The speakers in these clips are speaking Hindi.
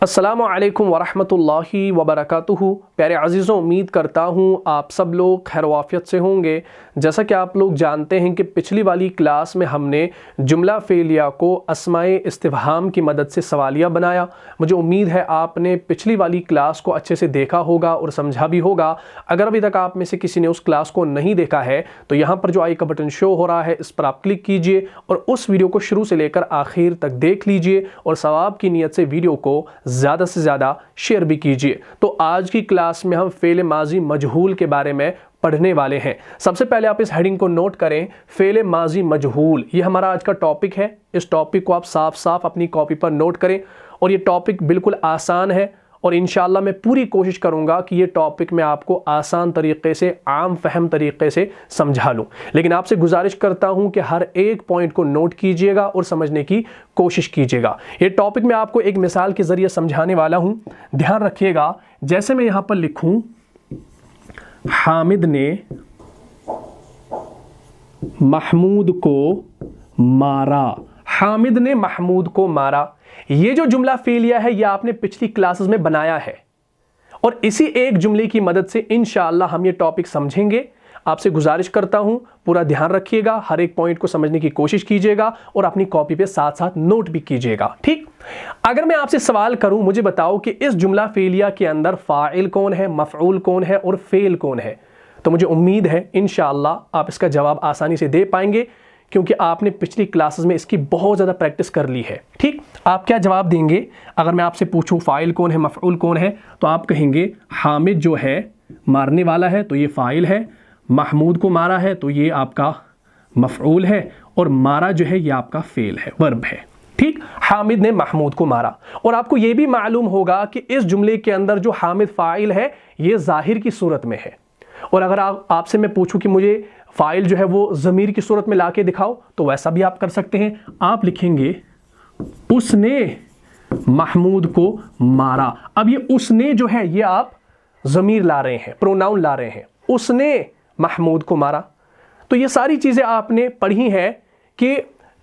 अस्सलामु अलैकुम वरहमतुल्लाहि वबरकातुहू। प्यारे अज़ीज़ों, उम्मीद करता हूँ आप सब लोग खैर वाफ़ियत से होंगे। जैसा कि आप लोग जानते हैं कि पिछली वाली क्लास में हमने जुमला फ़ेलिया को अस्माए इस्तिफ़हाम की मदद से सवालिया बनाया। मुझे उम्मीद है आपने पिछली वाली क्लास को अच्छे से देखा होगा और समझा भी होगा। अगर अभी तक आप में से किसी ने उस क्लास को नहीं देखा है तो यहाँ पर जो आई का बटन शो हो रहा है इस पर आप क्लिक कीजिए और उस वीडियो को शुरू से लेकर आखिर तक देख लीजिए और सवाब की नीयत से वीडियो को ज़्यादा से ज़्यादा शेयर भी कीजिए। तो आज की क्लास में हम फ़ेल माजी मजहूल के बारे में पढ़ने वाले हैं। सबसे पहले आप इस हेडिंग को नोट करें, फ़ेल माजी मजहूल, ये हमारा आज का टॉपिक है। इस टॉपिक को आप साफ साफ अपनी कॉपी पर नोट करें और ये टॉपिक बिल्कुल आसान है और इंशाअल्लाह मैं पूरी कोशिश करूंगा कि ये टॉपिक मैं आपको आसान तरीके से, आम फहम तरीके से समझा लूँ। लेकिन आपसे गुजारिश करता हूं कि हर एक पॉइंट को नोट कीजिएगा और समझने की कोशिश कीजिएगा। ये टॉपिक मैं आपको एक मिसाल के ज़रिए समझाने वाला हूं, ध्यान रखिएगा। जैसे मैं यहाँ पर लिखूँ, हामिद ने महमूद को मारा। हामिद ने महमूद को मारा, ये जो जुमला फ़ेलिया है ये आपने पिछली क्लासेस में बनाया है और इसी एक जुमले की मदद से इंशाअल्लाह हम ये टॉपिक समझेंगे। आपसे गुजारिश करता हूं पूरा ध्यान रखिएगा, हर एक पॉइंट को समझने की कोशिश कीजिएगा और अपनी कॉपी पे साथ साथ नोट भी कीजिएगा। ठीक, अगर मैं आपसे सवाल करूं, मुझे बताओ कि इस जुमला फ़ेलिया के अंदर फ़ाइल कौन है, मफ़ऊल कौन है और फ़ेल कौन है, तो मुझे उम्मीद है इंशाअल्लाह आप इसका जवाब आसानी से दे पाएंगे क्योंकि आपने पिछली क्लासेस में इसकी बहुत ज़्यादा प्रैक्टिस कर ली है। ठीक, आप क्या जवाब देंगे अगर मैं आपसे पूछूं फ़ाइल कौन है, मफ़ऊल कौन है, तो आप कहेंगे हामिद जो है मारने वाला है तो ये फ़ाइल है, महमूद को मारा है तो ये आपका मफ़ऊल है और मारा जो है ये आपका फ़ेल है, वर्ब है। ठीक, हामिद ने महमूद को मारा। और आपको ये भी मालूम होगा कि इस जुमले के अंदर जो हामिद फ़ाइल है ये ज़ाहिर की सूरत में है और अगर आपसे मैं पूछूं कि मुझे फ़ाइल जो है वो ज़मीर की सूरत में लाके दिखाओ तो वैसा भी आप कर सकते हैं। आप लिखेंगे उसने महमूद को मारा। अब ये उसने जो है ये आप ज़मीर ला रहे हैं, प्रोनाउन ला रहे हैं, उसने महमूद को मारा। तो ये सारी चीज़ें आपने पढ़ी हैं कि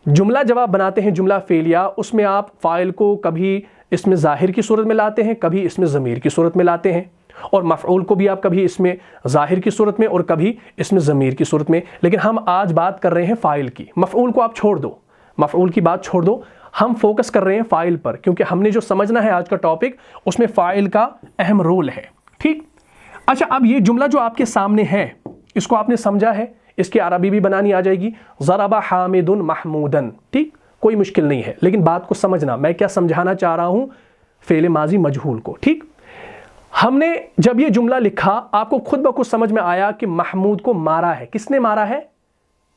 जुमला जब आप बनाते हैं जुमला फ़ेलिया, उसमें आप फ़ाइल को कभी इसमें ज़ाहिर की सूरत में लाते हैं, कभी इसमें ज़मीर की सूरत में लाते हैं और मफ़ऊल को भी आप कभी इसमें ज़ाहिर की सूरत में और कभी इसमें ज़मीर की सूरत में। लेकिन हम आज बात कर रहे हैं फ़ाइल की, मफ़ऊल को आप छोड़ दो, मफ़ऊल की बात छोड़ दो, हम फोकस कर रहे हैं फ़ाइल पर क्योंकि हमने जो समझना है आज का टॉपिक उसमें फ़ाइल का अहम रोल है। ठीक, अच्छा, अब ये जुमला जो आपके सामने है इसको आपने समझा है, इसकी अरबी भी बनानी आ जाएगी, ज़रबा हामिदुन महमूदन। ठीक, कोई मुश्किल नहीं है, लेकिन बात को समझना, मैं क्या समझाना चाह रहा हूँ फ़ेल माजी मजहूल को। ठीक, हमने जब ये जुमला लिखा आपको खुद ब खुद समझ में आया कि महमूद को मारा है। किसने मारा है?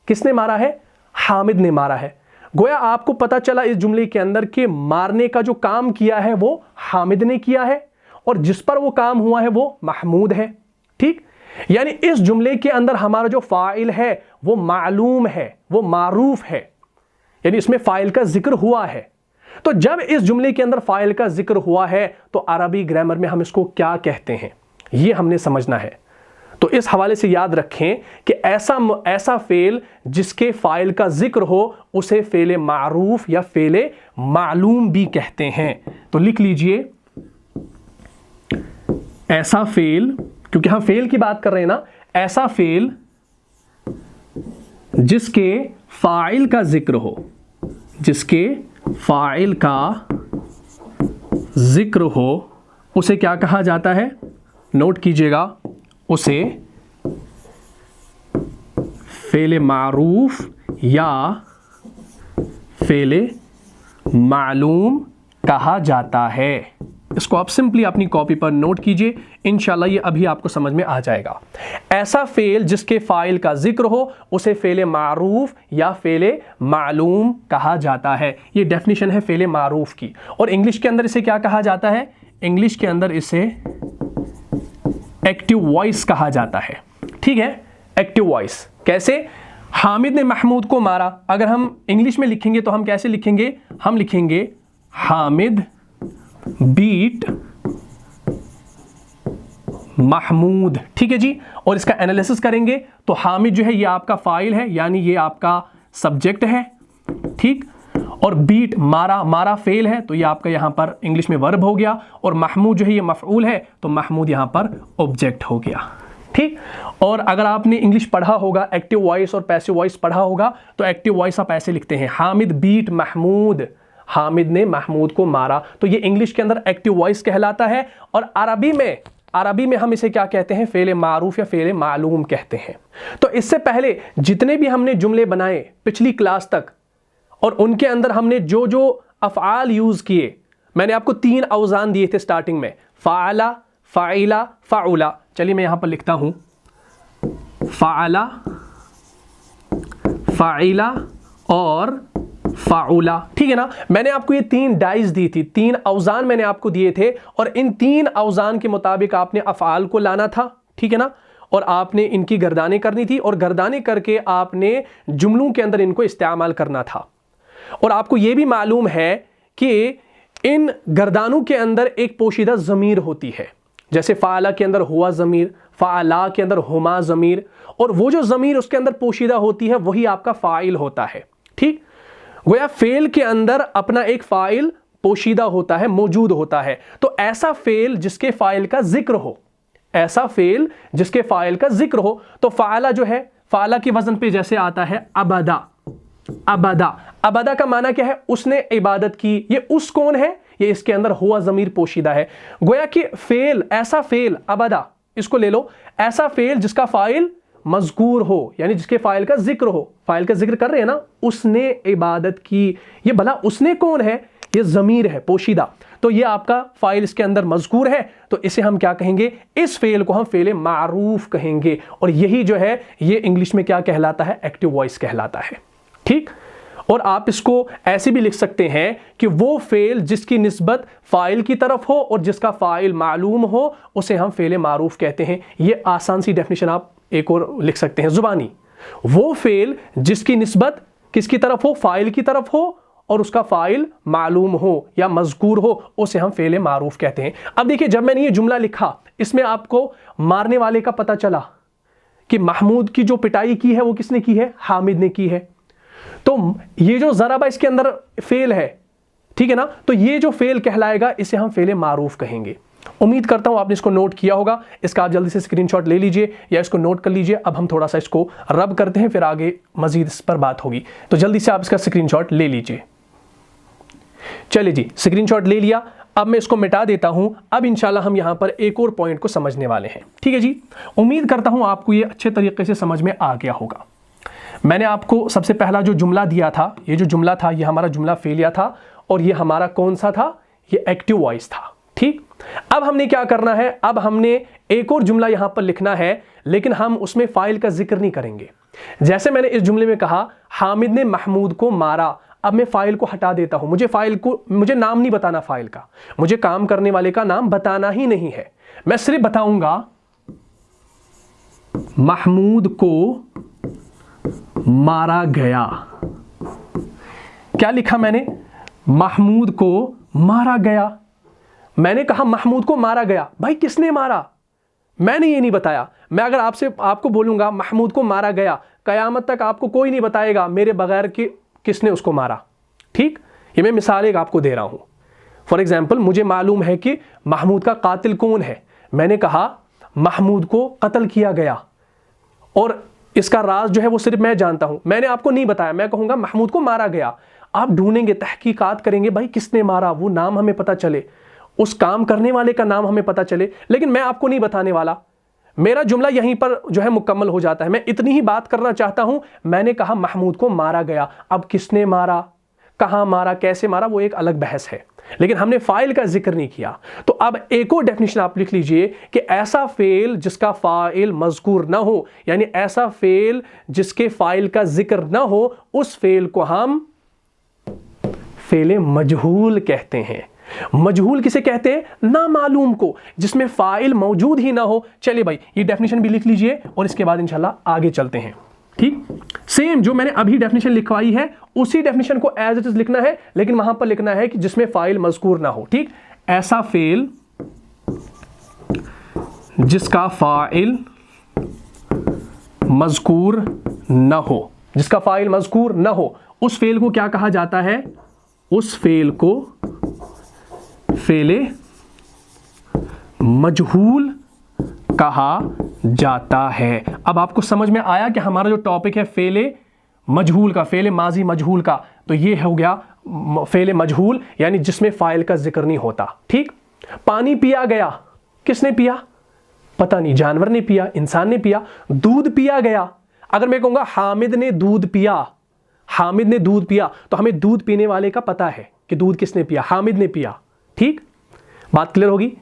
किसने मारा है? हामिद ने मारा है। गोया आपको पता चला इस जुमले के अंदर कि मारने का जो काम किया है वो हामिद ने किया है और जिस पर वो काम हुआ है वो महमूद है। ठीक, यानी इस जुमले के अंदर हमारा जो फ़ाइल है वो मालूम है, वो मारूफ है, यानी इसमें फ़ाइल का जिक्र हुआ है। तो जब इस जुमले के अंदर फ़ाइल का जिक्र हुआ है तो अरबी ग्रामर में हम इसको क्या कहते हैं ये हमने समझना है। तो इस हवाले से याद रखें कि ऐसा फ़ेल जिसके फ़ाइल का जिक्र हो उसे फ़ेल मारूफ या फ़ेल मालूम भी कहते हैं। तो लिख लीजिए, ऐसा फ़ेल, क्योंकि हम फ़ेल की बात कर रहे हैं ना, ऐसा फ़ेल जिसके फ़ाइल का जिक्र हो, जिसके फ़ाइल का जिक्र हो उसे क्या कहा जाता है? नोट कीजिएगा, उसे फ़ेल मारूफ या फ़ेल मालूम कहा जाता है। इसको आप सिंपली अपनी कॉपी पर नोट कीजिए, इंशाल्लाह ये अभी आपको समझ में आ जाएगा। ऐसा फ़ेल जिसके फ़ाइल का जिक्र हो उसे फ़ेल मारूफ या फ़ेल मालूम कहा जाता है। ये डेफिनेशन है फ़ेल मारूफ की। और इंग्लिश के अंदर इसे क्या कहा जाता है? इंग्लिश के अंदर इसे एक्टिव वॉइस कहा जाता है। ठीक है, एक्टिव वॉइस। कैसे? हामिद ने महमूद को मारा, अगर हम इंग्लिश में लिखेंगे तो हम कैसे लिखेंगे? हम लिखेंगे हामिद बीट महमूद। ठीक है जी, और इसका एनालिसिस करेंगे तो हामिद जो है ये आपका फ़ाइल है, यानी ये आपका सब्जेक्ट है। ठीक, और बीट मारा, मारा फेल है तो ये आपका यहां पर इंग्लिश में वर्ब हो गया, और महमूद जो है ये मफऊल है तो महमूद यहां पर ऑब्जेक्ट हो गया। ठीक। और अगर आपने इंग्लिश पढ़ा होगा, एक्टिव वॉइस और पैसिव वॉइस पढ़ा होगा, तो एक्टिव वॉइस आप ऐसे लिखते हैं, हामिद बीट महमूद, हामिद ने महमूद को मारा, तो ये इंग्लिश के अंदर एक्टिव वॉइस कहलाता है। और अरबी में हम इसे क्या कहते हैं, फेले मारूफ या फेले मालूम कहते हैं। तो इससे पहले जितने भी हमने जुमले बनाए पिछली क्लास तक, और उनके अंदर हमने जो जो अफ़आल यूज किए, मैंने आपको 3 औज़ान दिए थे स्टार्टिंग में, फ़ाअला, फ़ाइला, फ़ाउला। चलिए मैं यहां पर लिखता हूं, फ़ाअला, फ़ाइला और फ़ाउला। ठीक है ना। मैंने आपको ये 3 डाइज दी थी, 3 औज़ान मैंने आपको दिए थे, और इन 3 औज़ान के मुताबिक आपने अफ़आल को लाना था। ठीक है ना। और आपने इनकी गर्दानें करनी थी, और गर्दानें करके आपने जुमलों के अंदर इनको इस्तेमाल करना था। और आपको यह भी मालूम है कि इन गर्दानों के अंदर एक पोशीदा ज़मीर होती है, जैसे फ़ाअला के अंदर हुआ ज़मीर, फ़ाअला के अंदर हुमा ज़मीर, और वो जो ज़मीर उसके अंदर पोशीदा होती है वही आपका फ़ाइल होता है। ठीक। गोया फेल के अंदर अपना एक फ़ाइल पोशीदा होता है, मौजूद होता है। तो ऐसा फेल जिसके फ़ाइल का जिक्र हो, ऐसा फेल जिसके फ़ाइल का जिक्र हो, तो फ़ाअला जो है, फ़ाअला के वज़न पे जैसे आता है अबदा, अबदा। अबदा का माना क्या है, उसने इबादत की। ये उस कौन है, ये इसके अंदर हुआ ज़मीर पोशीदा है। गोया कि फेल, ऐसा फेल, अबदा इसको ले लो, ऐसा फेल जिसका फ़ाइल मज़कूर हो, यानी जिसके फ़ाइल का जिक्र हो, फ़ाइल का जिक्र कर रहे हैं ना, उसने इबादत की। ये भला उसने कौन है, ये ज़मीर है पोशीदा, तो ये आपका फ़ाइल इसके अंदर मज़कूर है, तो इसे हम क्या कहेंगे, इस फेल को हम फेले मारूफ कहेंगे। और यही जो है ये इंग्लिश में क्या कहलाता है, एक्टिव वॉइस कहलाता है। ठीक। और आप इसको ऐसे भी लिख सकते हैं कि वो फेल जिसकी निस्बत फ़ाइल की तरफ हो और जिसका फ़ाइल मालूम हो, उसे हम फेले मारूफ कहते हैं। ये आसान सी डेफिनेशन आप एक और लिख सकते हैं ज़ुबानी, वो फेल जिसकी निस्बत किसकी तरफ हो, फ़ाइल की तरफ हो, और उसका फ़ाइल मालूम हो या मज़कूर हो, उसे हम फेले मारूफ कहते हैं। अब देखिए, जब मैंने ये जुमला लिखा, इसमें आपको मारने वाले का पता चला कि महमूद की जो पिटाई की है वो किसने की है, हामिद ने की है। तो ये जो ज़राबा इसके अंदर फेल है, ठीक है ना, तो ये जो फेल कहलाएगा इसे हम फेले मारूफ कहेंगे। उम्मीद करता हूं आपने इसको नोट किया होगा। इसका आप जल्दी से स्क्रीनशॉट ले लीजिए या इसको नोट कर लीजिए। अब हम थोड़ा सा इसको रब करते हैं, फिर आगे मजीद इस पर बात होगी। तो जल्दी से आप इसका स्क्रीनशॉट ले लीजिए। चलिए जी, स्क्रीनशॉट ले लिया। अब मैं इसको मिटा देता हूं। अब इंशाल्लाह हम यहां पर एक और पॉइंट को समझने वाले हैं। ठीक है जी, उम्मीद करता हूं आपको ये अच्छे तरीके से समझ में आ गया होगा। मैंने आपको सबसे पहला जो जुमला दिया था, ये जो जुमला था ये हमारा जुमला फेलिया था, और ये हमारा कौन सा था, ये एक्टिव वॉइस था। ठीक। अब हमने क्या करना है, अब हमने एक और जुमला यहां पर लिखना है, लेकिन हम उसमें फाइल का जिक्र नहीं करेंगे। जैसे मैंने इस जुमले में कहा, हामिद ने महमूद को मारा। अब मैं फाइल को हटा देता हूं, मुझे नाम नहीं बताना फाइल का, मुझे काम करने वाले का नाम बताना ही नहीं है। मैं सिर्फ बताऊंगा महमूद को मारा गया। क्या लिखा मैंने, महमूद को मारा गया। मैंने कहा महमूद को मारा गया, भाई किसने मारा, मैंने ये नहीं बताया। मैं अगर आपको बोलूंगा महमूद को मारा गया, कयामत तक आपको कोई नहीं बताएगा मेरे बगैर कि किसने उसको मारा। ठीक। ये मैं मिसाल एक आपको दे रहा हूं। फॉर एग्जाम्पल, मुझे मालूम है कि महमूद का कातिल कौन है। मैंने कहा महमूद को कत्ल किया गया, और इसका राज जो है वो सिर्फ मैं जानता हूं, मैंने आपको नहीं बताया। मैं कहूंगा महमूद को मारा गया। आप ढूंढेंगे, तहकीकात करेंगे, भाई किसने मारा, वो नाम हमें पता चले, उस काम करने वाले का नाम हमें पता चले, लेकिन मैं आपको नहीं बताने वाला। मेरा जुमला यहीं पर जो है मुकम्मल हो जाता है। मैं इतनी ही बात करना चाहता हूं, मैंने कहा महमूद को मारा गया। अब किसने मारा, कहां मारा, कैसे मारा, वो एक अलग बहस है, लेकिन हमने फाइल का जिक्र नहीं किया। तो अब एक और डेफिनेशन आप लिख लीजिए कि ऐसा फेल जिसका फाइल मज़कूर ना हो, यानी ऐसा फेल जिसके फाइल का जिक्र ना हो, उस फेल को हम फेले मजहूल कहते हैं। मजहूल किसे कहते हैं, ना मालूम को, जिसमें फाइल मौजूद ही ना हो। चलिए भाई, ये डेफिनेशन भी लिख लीजिए और इसके बाद इंशाल्लाह आगे चलते हैं। ठीक। सेम जो मैंने अभी डेफिनेशन लिखवाई है, उसी डेफिनेशन को एज इट इज लिखना है, लेकिन वहां पर लिखना है कि जिसमें फाइल मज़कूर ना हो। ठीक। ऐसा फेल जिसका फाइल मज़कूर ना हो, जिसका फाइल मज़कूर न हो, उस फेल को क्या कहा जाता है? उस फेल को फेले मजहूल कहा जाता है। अब आपको समझ में आया कि हमारा जो टॉपिक है फेले मजहूल का, फेले माजी मजहूल का, तो ये हो गया फेले मजहूल, यानी जिसमें फाइल का जिक्र नहीं होता। ठीक। पानी पिया गया, किसने पिया? पता नहीं, जानवर ने पिया, इंसान ने पिया। दूध पिया गया, अगर मैं कहूंगा हामिद ने दूध पिया, हामिद ने दूध पिया, तो हमें दूध पीने वाले का पता है कि दूध किसने पिया, हामिद ने पिया। ठीक, बात क्लियर होगी।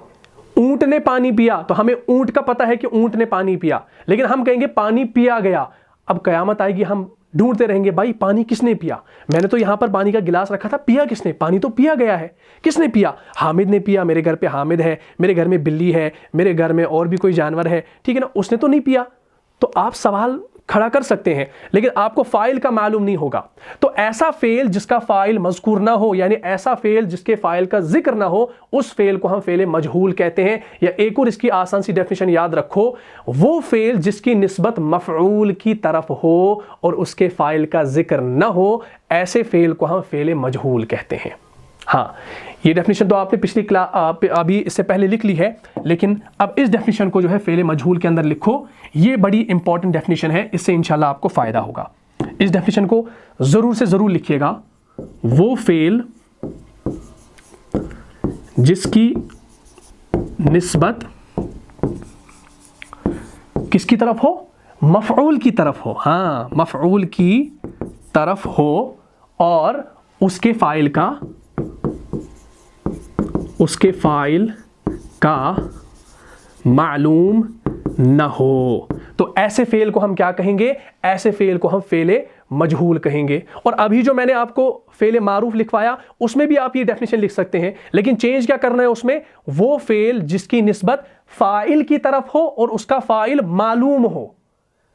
ऊंट ने पानी पिया, तो हमें ऊंट का पता है कि ऊंट ने पानी पिया, लेकिन हम कहेंगे पानी पिया गया। अब कयामत आएगी, हम ढूंढते रहेंगे भाई पानी किसने पिया, मैंने तो यहां पर पानी का गिलास रखा था, पिया किसने? पानी तो पिया गया है, किसने पिया? हामिद ने पिया, मेरे घर पे हामिद है, मेरे घर में बिल्ली है, मेरे घर में और भी कोई जानवर है, ठीक है ना, उसने तो नहीं पिया। तो आप सवाल खड़ा कर सकते हैं, लेकिन आपको फाइल का मालूम नहीं होगा। तो ऐसा फेल जिसका फाइल मज़कूर ना हो, यानी ऐसा फेल जिसके फाइल का जिक्र ना हो, उस फेल को हम फेले मजहूल कहते हैं। या एक और इसकी आसान सी डेफिनेशन याद रखो, वो फेल जिसकी निस्बत मफ़ऊल की तरफ हो और उसके फाइल का जिक्र ना हो, ऐसे फेल को हम फेले मजहूल कहते हैं। हाँ, ये डेफिनेशन तो आपने पिछली क्लास अभी इससे पहले लिख ली है, लेकिन अब इस डेफिनेशन को जो है फेले मजहूल के अंदर लिखो। ये बड़ी इंपॉर्टेंट डेफिनेशन है, इससे इंशाल्लाह आपको फायदा होगा। इस डेफिनेशन को जरूर से जरूर लिखिएगा। वो फेल जिसकी निस्बत किसकी तरफ हो? मफ़ऊल की तरफ हो। हाँ, मफ़ऊल की तरफ हो और उसके फाइल का मालूम न हो, तो ऐसे फेल को हम क्या कहेंगे? ऐसे फेल को हम फेले मजहूल कहेंगे। और अभी जो मैंने आपको फेले मारूफ लिखवाया, उसमें भी आप ये डेफिनेशन लिख सकते हैं, लेकिन चेंज क्या करना है उसमें? वो फेल जिसकी निस्बत फाइल की तरफ हो और उसका फाइल मालूम हो,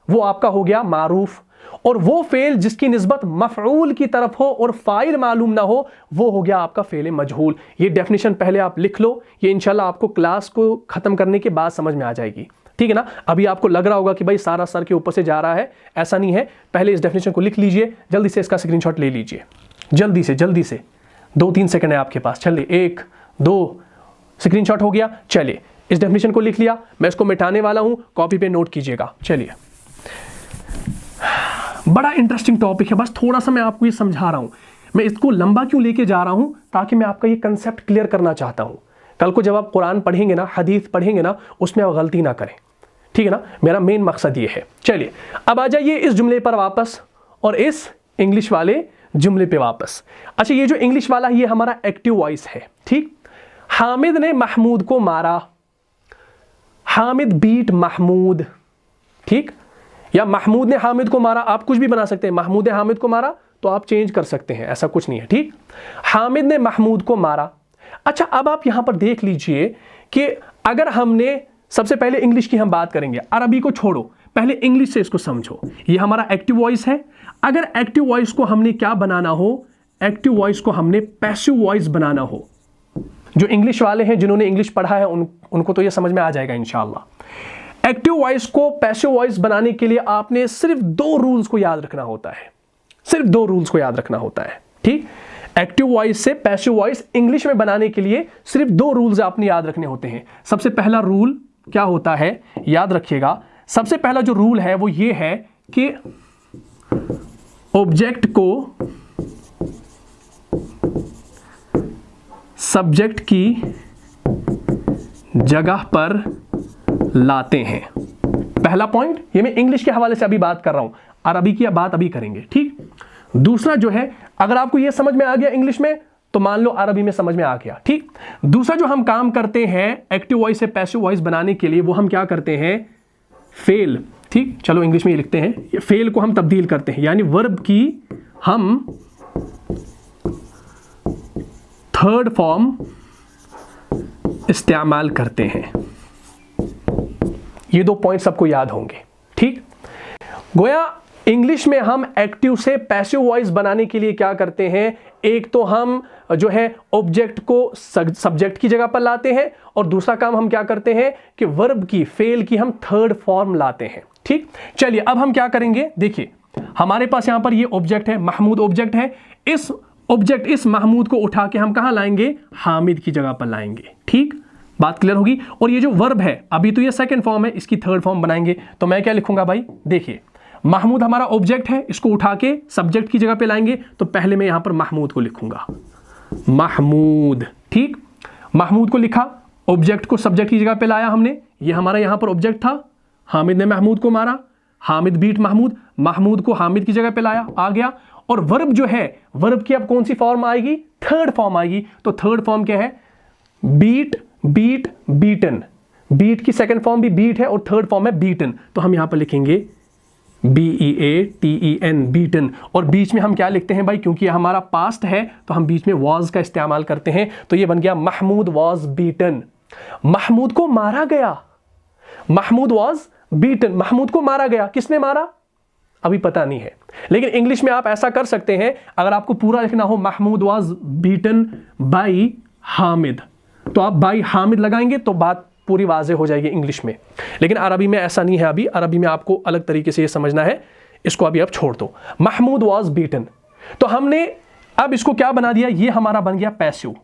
वो आपका हो गया मारूफ। और वो फेल जिसकी निस्बत मफ़ऊल की तरफ हो और फाइल मालूम ना हो, वो हो गया आपका फेले मजहूल। ये डेफिनेशन पहले आप लिख लो, ये इंशाल्लाह आपको क्लास को खत्म करने के बाद समझ में आ जाएगी। ठीक है ना? अभी आपको लग रहा होगा कि भाई सारा सर के ऊपर से जा रहा है, ऐसा नहीं है। पहले इस डेफिनेशन को लिख लीजिए, जल्दी से इसका स्क्रीनशॉट ले लीजिए, जल्दी से 2-3 सेकंड है आपके पास। चलिए, 1-2 स्क्रीनशॉट हो गया। चलिए, इस डेफिनेशन को लिख लिया, मैं इसको मिटाने वाला हूं, कॉपी पे नोट कीजिएगा। चलिए, बड़ा इंटरेस्टिंग टॉपिक है, बस थोड़ा सा मैं आपको ये समझा रहा हूं। मैं इसको लंबा क्यों लेके जा रहा हूं? ताकि मैं आपका ये कंसेप्ट क्लियर करना चाहता हूं। कल को जब आप कुरान पढ़ेंगे ना, हदीस पढ़ेंगे ना, उसमें आप गलती ना करें। ठीक है ना? मेरा मेन मकसद ये है। चलिए, अब आ जाइए इस जुमले पर वापस और इस इंग्लिश वाले जुमले पे वापस। अच्छा, ये जो इंग्लिश वाला ये हमारा एक्टिव वॉइस है। ठीक, हामिद ने महमूद को मारा, हामिद बीट महमूद। ठीक, या महमूद ने हामिद को मारा, आप कुछ भी बना सकते हैं। महमूद ने हामिद को मारा तो आप चेंज कर सकते हैं, ऐसा कुछ नहीं है। ठीक, हामिद ने महमूद को मारा। अच्छा, अब आप यहां पर देख लीजिए कि अगर हमने, सबसे पहले इंग्लिश की हम बात करेंगे, अरबी को छोड़ो, पहले इंग्लिश से इसको समझो। ये हमारा एक्टिव वॉइस है। अगर एक्टिव वॉइस को हमने क्या बनाना हो? एक्टिव वॉइस को हमने पैसिव वॉइस बनाना हो। जो इंग्लिश वाले हैं, जिन्होंने इंग्लिश पढ़ा है, उनको तो ये समझ में आ जाएगा इंशाअल्लाह। एक्टिव वॉइस को पैसिव वॉइस बनाने के लिए आपने सिर्फ 2 रूल्स को याद रखना होता है, सिर्फ 2 रूल्स को याद रखना होता है। ठीक, एक्टिव वॉइस से पैसिव वॉइस इंग्लिश में बनाने के लिए सिर्फ 2 रूल्स आपने याद रखने होते हैं। सबसे पहला रूल क्या होता है, याद रखिएगा। सबसे पहला जो रूल है वो ये है कि ऑब्जेक्ट को सब्जेक्ट की जगह पर लाते हैं। पहला पॉइंट, ये मैं इंग्लिश के हवाले से अभी बात कर रहा हूं, अरबी की बात अभी करेंगे। ठीक, दूसरा जो है, अगर आपको यह समझ में आ गया इंग्लिश में, तो मान लो अरबी में समझ में आ गया। ठीक, दूसरा जो हम काम करते हैं एक्टिव वॉइस से पैसिव वॉइस बनाने के लिए, वो हम क्या करते हैं? फेल। ठीक, चलो इंग्लिश में ये लिखते हैं, फेल को हम तब्दील करते हैं, यानी वर्ब की हम थर्ड फॉर्म इस्तेमाल करते हैं। ये 2 पॉइंट सबको याद होंगे। ठीक, गोया इंग्लिश में हम एक्टिव से पैसिव वॉइस बनाने के लिए क्या करते हैं? एक तो हम जो है ऑब्जेक्ट को सब्जेक्ट की जगह पर लाते हैं, और दूसरा काम हम क्या करते हैं कि वर्ब की, फेल की हम थर्ड फॉर्म लाते हैं। ठीक, चलिए अब हम क्या करेंगे, देखिए हमारे पास यहां पर ये ऑब्जेक्ट है, महमूद ऑब्जेक्ट है। इस ऑब्जेक्ट, इस महमूद को उठा के हम कहां लाएंगे? हामिद की जगह पर लाएंगे। ठीक, बात क्लियर होगी। और ये जो वर्ब है, अभी तो ये सेकंड फॉर्म है, इसकी थर्ड फॉर्म बनाएंगे। तो मैं क्या लिखूंगा भाई? देखिए, महमूद हमारा ऑब्जेक्ट है, इसको उठा के सब्जेक्ट की जगह पे लाएंगे। तो पहले मैं यहां पर महमूद को लिखूंगा, महमूद। ठीक, महमूद को लिखा, ऑब्जेक्ट को सब्जेक्ट की जगह पे लाया हमने। ये हमारा यहां पर ऑब्जेक्ट था, हामिद ने महमूद को मारा, हामिद बीट महमूद, महमूद को हामिद की जगह पे लाया, आ गया। और वर्ब जो है, वर्ब की अब कौन सी फॉर्म आएगी? थर्ड फॉर्म आएगी। तो थर्ड फॉर्म क्या है? Beat, beat, beaten. बीट की सेकंड फॉर्म भी बीट है और थर्ड फॉर्म है बीटन। तो हम यहां पर लिखेंगे BEATEN, बीटन। और बीच में हम क्या लिखते हैं भाई? क्योंकि यह हमारा पास्ट है तो हम बीच में वॉज का इस्तेमाल करते हैं। तो ये बन गया महमूद वॉज बीटन। महमूद को मारा गया, महमूद वॉज बीटन। महमूद को मारा गया, किसने मारा? अभी पता नहीं है, लेकिन इंग्लिश में आप ऐसा कर सकते हैं, अगर आपको पूरा लिखना हो Mahmood was beaten by Hamid, तो आप बाई हामिद लगाएंगे तो बात पूरी वाज़े हो जाएगी इंग्लिश में। लेकिन अरबी में ऐसा नहीं है। अभी अरबी में आपको अलग तरीके से ये समझना है, इसको अभी आप छोड़ दो। Mahmood was beaten. तो हमने अब इसको क्या बना दिया? ये हमारा बन गया पैसिव।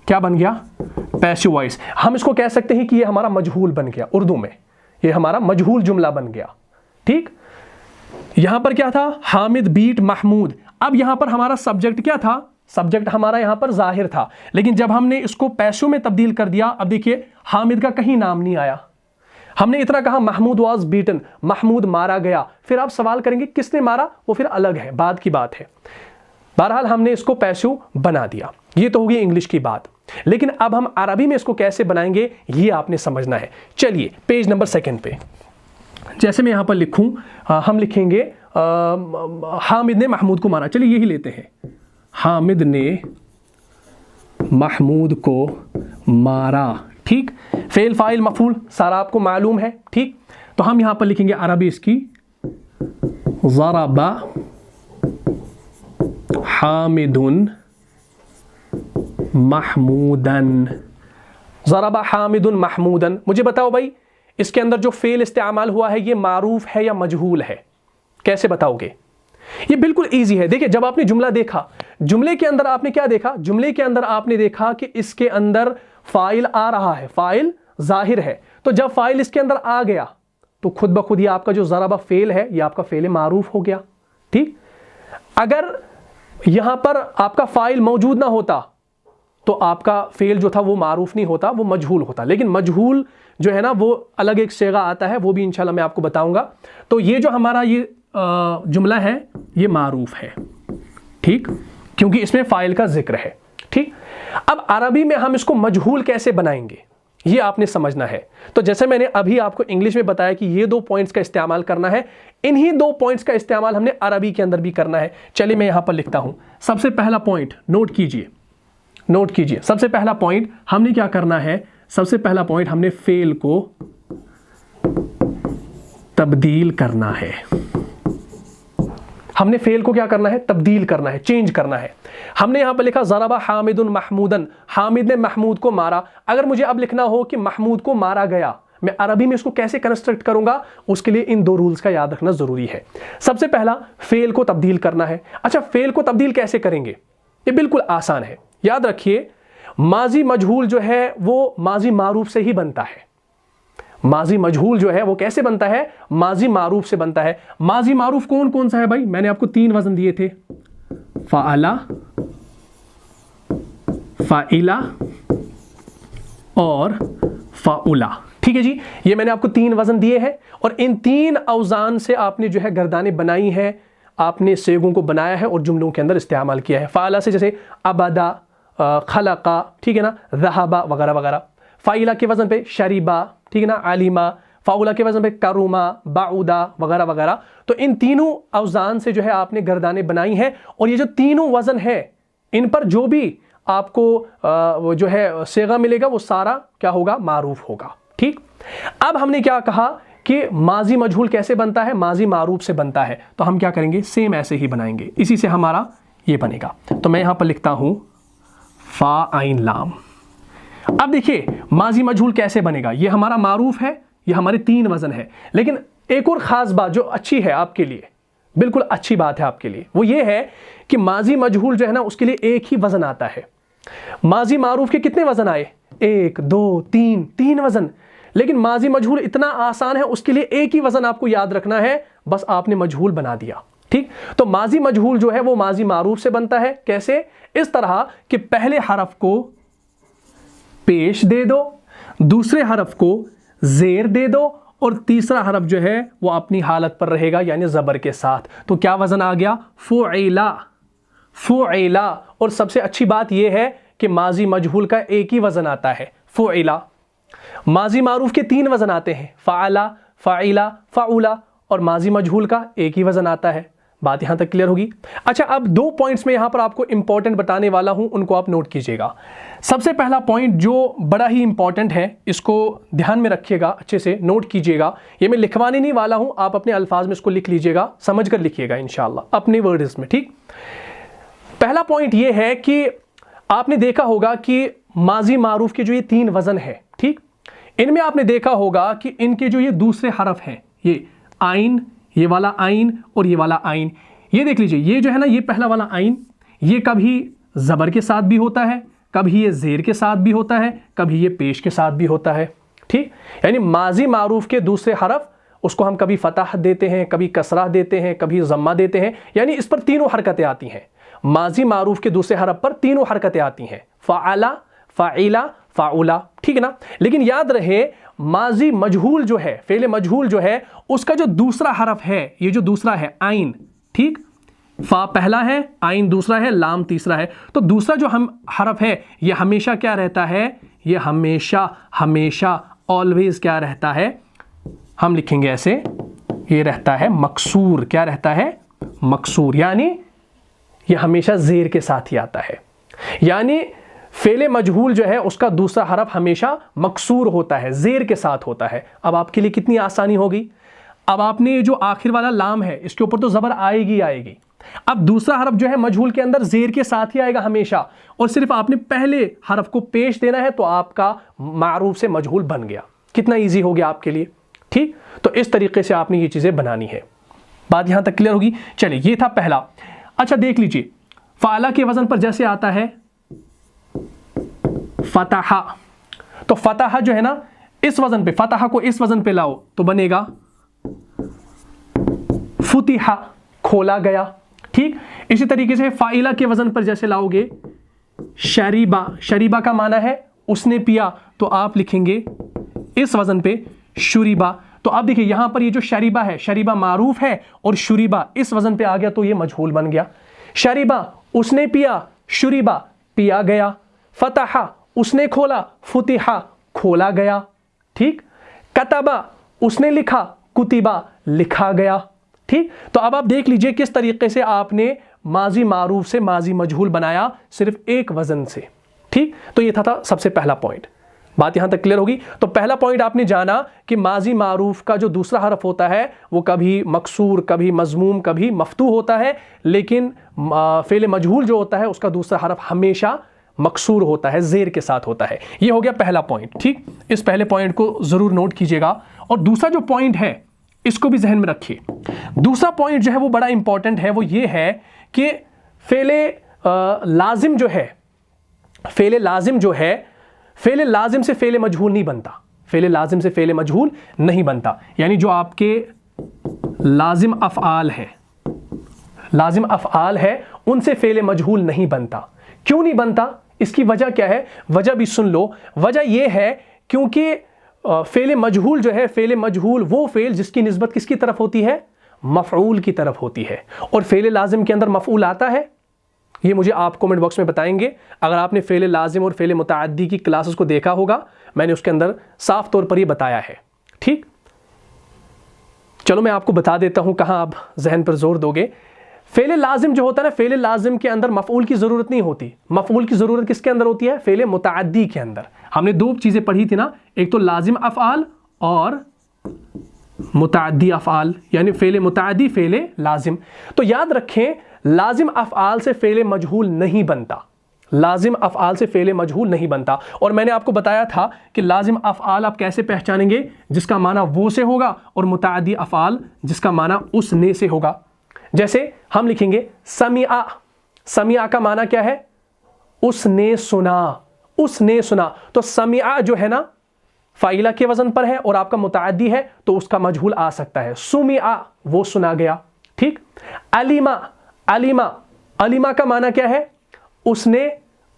क्या बन गया? Passive voice. हम इसको कह सकते हैं कि ये हमारा मजहूल बन गया, उर्दू में ये हमारा मजहूल जुमला बन गया। ठीक, यहां पर क्या था? हामिद बीट महमूद। अब यहां पर हमारा सब्जेक्ट क्या था? सब्जेक्ट हमारा यहां पर जाहिर था, लेकिन जब हमने इसको पैसिव में तब्दील कर दिया, अब देखिए हामिद का कहीं नाम नहीं आया। हमने इतना कहा महमूद वाज बीटन, महमूद मारा गया। फिर आप सवाल करेंगे किसने मारा? वो फिर अलग है, बाद की बात है। बहरहाल हमने इसको पैसिव बना दिया। ये तो होगी इंग्लिश की बात, लेकिन अब हम अरबी में इसको कैसे बनाएंगे ये आपने समझना है। चलिए पेज नंबर 2 पे, जैसे मैं यहां पर लिखूं, हम लिखेंगे हामिद ने महमूद को मारा। चलिए यही लेते हैं, हामिद ने महमूद को मारा। ठीक, फेल फाइल मफूल सारा आपको मालूम है। ठीक, तो हम यहां पर लिखेंगे अरबी इसकी, ज़रबा हामिदुन महमूदन। ज़रबा हामिदुन महमूदन। मुझे बताओ भाई, इसके अंदर जो फेल इस्तेमाल हुआ है ये मारूफ है या मजहूल है? कैसे बताओगे? ये बिल्कुल इजी है। देखिए, जब आपने जुमला देखा, जुमले के अंदर आपने क्या देखा? जुमले के अंदर आपने देखा कि इसके अंदर फाइल आ रहा है, फाइल जाहिर है। तो जब फाइल इसके अंदर आ गया तो खुद ब खुद ये आपका जो ज़रबा फेल है ये आपका फेल मारूफ हो गया। ठीक, अगर यहां पर आपका फाइल मौजूद ना होता तो आपका फेल जो था वो मारूफ नहीं होता, वो मजहूल होता। लेकिन मजहूल जो है ना वो अलग एक सेगा आता है, वो भी इंशाल्लाह मैं आपको बताऊंगा। तो ये जो हमारा ये जुमला है ये मारूफ है। ठीक, क्योंकि इसमें फाइल का जिक्र है। ठीक, अब अरबी में हम इसको मजहूल कैसे बनाएंगे ये आपने समझना है। तो जैसे मैंने अभी आपको इंग्लिश में बताया कि ये 2 पॉइंट्स का इस्तेमाल करना है, इन्हीं 2 पॉइंट्स का इस्तेमाल हमने अरबी के अंदर भी करना है। चलिए मैं यहां पर लिखता हूं। सबसे पहला पॉइंट नोट कीजिए, नोट कीजिए। सबसे पहला पॉइंट हमने क्या करना है? सबसे पहला पॉइंट हमने फेल को तब्दील करना है। हमने फेल को क्या करना है? तब्दील करना है, चेंज करना है। हमने यहां पर लिखा ज़रबा हामिदुन महमूदन, हामिद ने महमूद को मारा। अगर मुझे अब लिखना हो कि महमूद को मारा गया, मैं अरबी में इसको कैसे कंस्ट्रक्ट करूंगा? उसके लिए इन 2 रूल्स का याद रखना जरूरी है। सबसे पहला फेल को तब्दील करना है। अच्छा, फेल को तब्दील कैसे करेंगे? ये बिल्कुल आसान है। याद रखिए, माजी मजहूल जो है वो माजी मारूफ से ही बनता है। माजी मजहूल जो है वो कैसे बनता है? माजी मारूफ से बनता है। माजी मारूफ कौन कौन सा है भाई? मैंने आपको 3 वजन दिए थे, फ़अला, फ़ाइला और फ़ाउला। ठीक है जी, ये मैंने आपको 3 वजन दिए हैं और इन 3 औजान से आपने जो है गर्दानें बनाई हैं, आपने सेगों को बनाया है और जुमलों के अंदर इस्तेमाल किया है। फ़अला से जैसे अबदा, खलका, ठीक है ना, ज़हबा वगैरह वगैरह। फ़ाइला के वजन पे शरीबा, ठीक है ना, आलिमा। फ़ाउला के वजन पे करुमा, बाउदा वगैरह वगैरह। तो इन तीनों औजान से जो है आपने गर्दानें बनाई हैं और ये जो तीनों वजन है इन पर जो भी आपको जो है सेगा मिलेगा वो सारा क्या होगा? मारूफ होगा। ठीक, अब हमने क्या कहा कि माजी मजहूल कैसे बनता है? माजी मारूफ से बनता है। तो हम क्या करेंगे? सेम ऐसे ही बनाएंगे, इसी से हमारा ये बनेगा। तो मैं यहां पर लिखता हूं फा आइन लाम। अब देखिए माजी मजहूल कैसे बनेगा? ये हमारा मारूफ है, ये हमारे 3 वजन है। लेकिन एक और खास बात जो अच्छी है आपके लिए, बिल्कुल अच्छी बात है आपके लिए, वो ये है कि माजी मजहूल जो है ना उसके लिए एक ही वजन आता है। माजी मारूफ के कितने वजन आए? 1 2 3, 3 वजन। लेकिन माजी मजहूल इतना आसान है, उसके लिए एक ही वजन आपको याद रखना है, बस आपने मजहूल बना दिया। ठीक, तो माजी मजहूल जो है वो माजी मारूफ से बनता है। कैसे? इस तरह कि पहले हरफ को पेश दे दो, दूसरे हरफ को जेर दे दो और तीसरा हरफ जो है वो अपनी हालत पर रहेगा यानी ज़बर के साथ। तो क्या वजन आ गया? फुइला, फुइला। और सबसे अच्छी बात यह है कि माजी मजहूल का एक ही वजन आता है, फुइला। माजी मारूफ के 3 वजन आते हैं, फ़अला, फ़ाइला, फ़अुला, और माजी मजहूल का एक ही वजन आता है। बात यहां तक क्लियर होगी? अच्छा, अब 2 पॉइंट्स में यहां पर आपको इंपॉर्टेंट बताने वाला हूं, उनको आप नोट कीजिएगा। सबसे पहला पॉइंट जो बड़ा ही इंपॉर्टेंट है, इसको ध्यान में रखिएगा, अच्छे से नोट कीजिएगा। ये मैं लिखवाने नहीं वाला हूं, आप अपने अल्फाज में इसको लिख लीजिएगा, समझ कर लिखिएगा इंशाअल्लाह अपने वर्ड्स में। ठीक, पहला पॉइंट ये है कि आपने देखा होगा कि माजी मारूफ के जो ये 3 वजन है, ठीक, इनमें आपने देखा होगा कि इनके जो ये दूसरे हरफ हैं, ये आइन, ये वाला आइन और ये वाला आइन, ये देख लीजिए, ये जो है ना, ये पहला वाला आइन, ये कभी ज़बर के साथ भी होता है, कभी ये ज़ेर के साथ भी होता है, कभी ये पेश के साथ भी होता है। ठीक, यानी माजी मारूफ के दूसरे हरफ, उसको हम कभी फतह देते हैं, कभी कसरा देते हैं, कभी ज़म्मा देते हैं, यानी इस पर तीनों हरकतें आती हैं। माजी मारूफ के दूसरे हरफ पर तीनों हरकतें आती हैं, फ़अला, फ़ाइला, फ़अुला। ठीक है ना? लेकिन याद रहे, माजी मजहूल जो है, फेले मजहूल जो है, उसका जो दूसरा हरफ है, ये जो दूसरा है आइन, ठीक, फा पहला है, आइन दूसरा है, लाम तीसरा है, तो दूसरा जो हम हरफ है ये हमेशा क्या रहता है? ये हमेशा हमेशा ऑलवेज क्या रहता है? हम लिखेंगे ऐसे, ये रहता है मकसूर। क्या रहता है? मकसूर, यानी ये हमेशा जेर के साथ ही आता है। यानी फेले मजहूल जो है उसका दूसरा हरफ हमेशा मकसूर होता है, जेर के साथ होता है। अब आपके लिए कितनी आसानी होगी। अब आपने जो आखिर वाला लाम है, इसके ऊपर तो ज़बर आएगी आएगी। अब दूसरा हरफ जो है मजहूल के अंदर जेर के साथ ही आएगा हमेशा, और सिर्फ आपने पहले हरफ को पेश देना है, तो आपका मारूफ से मजहूल बन गया। कितना ईजी हो गया आपके लिए। ठीक, तो इस तरीके से आपने ये चीज़ें बनानी है। बात यहां तक क्लियर होगी? चलिए, ये था पहला। अच्छा, देख लीजिए, फ़अला के वजन पर जैसे आता है फतहा, तो फतहा जो है ना, इस वजन पे, फतहा को इस वजन पे लाओ तो बनेगा फुतिहा, खोला गया। ठीक, इसी तरीके से फ़ाइला के वजन पर जैसे लाओगे शरीबा, शरीबा का माना है उसने पिया, तो आप लिखेंगे इस वजन पे शुरीबा। तो आप देखिए यहां पर ये जो शरीबा है, शरीबा मारूफ है और शुरीबा इस वजन पे आ गया, तो ये मजहूल बन गया। शरीबा उसने पिया, शुरीबा पिया गया। फतहा उसने खोला, फुतिहा खोला गया। ठीक, कतबा उसने लिखा, कुतिबा लिखा गया। ठीक, तो अब आप देख लीजिए किस तरीके से आपने माजी मारूफ से माजी मजहूल बनाया, सिर्फ एक वजन से। ठीक, तो ये था सबसे पहला पॉइंट। बात यहां तक क्लियर होगी? तो पहला पॉइंट आपने जाना कि माजी मारूफ का जो दूसरा हरफ होता है वो कभी मकसूर, कभी मजमूम, कभी मफ्तू होता है, लेकिन फेले मजहूल जो होता है उसका दूसरा हरफ हमेशा मकसूर होता है, जेर के साथ होता है। ये हो गया पहला पॉइंट। ठीक, इस पहले पॉइंट को जरूर नोट कीजिएगा। और दूसरा जो पॉइंट है इसको भी जहन में रखिए। दूसरा पॉइंट जो है वो बड़ा इंपॉर्टेंट है, वो ये है कि फेले लाजिम जो है, फेले लाजिम जो है, फेले लाजिम से फेले मजहूल नहीं बनता। फेले लाजिम से फेले मजहूल नहीं बनता, यानी जो आपके लाजिम अफ़आल है, लाजिम अफ़आल है, उनसे फेले मजहूल नहीं बनता। क्यों नहीं बनता? इसकी वजह क्या है? वजह भी सुन लो। वजह यह है क्योंकि फेले मजहूल जो है, फेले मजहूल वो फेल जिसकी निस्बत किसकी तरफ होती है? मफ़ऊल की तरफ होती है। और फेले लाजिम के अंदर मफ़ऊल आता है? ये मुझे आप कमेंट बॉक्स में बताएंगे। अगर आपने फेले लाजिम और फेले मुतअद्दी की क्लासेस को देखा होगा, मैंने उसके अंदर साफ तौर पर ये बताया है। ठीक, चलो मैं आपको बता देता हूं कहां आप जहन पर जोर दोगे। फेले लाजिम जो होता है ना, फेले लाजिम के अंदर मफ़ऊल की ज़रूरत नहीं होती। मफ़ऊल की ज़रूरत किसके अंदर होती है? फेले मुतअद्दी के अंदर। हमने 2 चीज़ें पढ़ी थी ना, एक तो लाजिम अफ़आल और मुतअद्दी अफ़आल, यानी फेले मुतअद्दी, फेले लाजिम। तो याद रखें, लाजिम अफ़आल से फेले मजहूल नहीं बनता। लाजिम अफ़आल से फेले मजहूल नहीं बनता। और मैंने आपको बताया था कि लाजिम अफ़आल आप कैसे पहचानेंगे? जिसका माना वो से होगा, और मुतअद्दी अफ़आल जिसका माना उसने से होगा। जैसे हम लिखेंगे समिआ, समिआ का माना क्या है? उसने सुना, उसने सुना। तो समिआ जो है ना फाइला के वजन पर है और आपका मुताअद्दी है तो उसका मजहूल आ सकता है। सुमिआ वो सुना गया, ठीक। अलीमा, अलीमा, अलीमा का माना क्या है? उसने,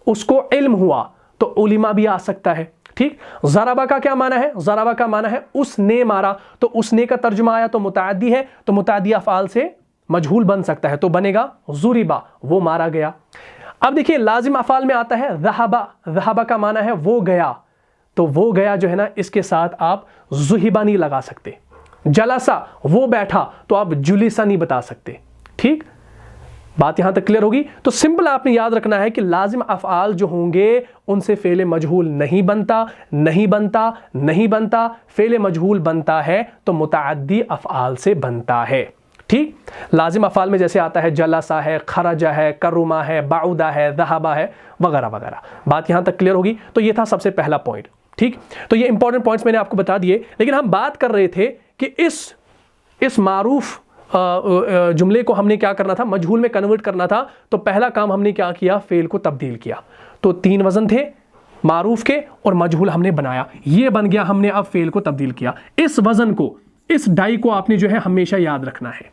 उसको इल्म हुआ, तो उलिमा भी आ सकता है, ठीक। ज़राबा का क्या माना है? ज़राबा का माना है उसने मारा, तो उसने का तर्जुमा आया तो मुताअद्दी है, तो मुताअद्दी अफ़आल से मजहूल बन सकता है, तो बनेगा ज़ुरिबा, वो मारा गया। अब देखिए लाजिम अफ़आल में आता है ज़हबा, ज़हबा का माना है वो गया, तो वो गया जो है ना इसके साथ आप ज़ुहिबा नहीं लगा सकते। जलसा वो बैठा, तो आप जुलिसा नहीं बता सकते, ठीक। बात यहां तक क्लियर होगी। तो सिंपल आपने याद रखना है कि लाजिम अफ़आल जो होंगे उनसे फ़ेल मजहूल नहीं बनता, नहीं बनता, नहीं बनता। फ़ेल मजहूल बनता है तो मुतअद्दी अफ़आल से बनता है, ठीक। लाजिम अफ़आल में जैसे आता है जलसा है, खरजा है, करुमा है, बाउदा है, ज़हबा है, वगैरह वगैरह। बात यहां तक क्लियर होगी। तो ये था सबसे पहला पॉइंट, ठीक। तो ये इंपॉर्टेंट पॉइंट्स मैंने आपको बता दिए, लेकिन हम बात कर रहे थे कि इस मारूफ जुमले को हमने क्या करना था? मजहूल में कन्वर्ट करना था। तो पहला काम हमने क्या किया? फेल को तब्दील किया। तो 3 वजन थे मारूफ के और मजहूल हमने बनाया, ये बन गया। हमने अब फेल को तब्दील किया। इस वजन को, इस डाई को आपने जो है हमेशा याद रखना है।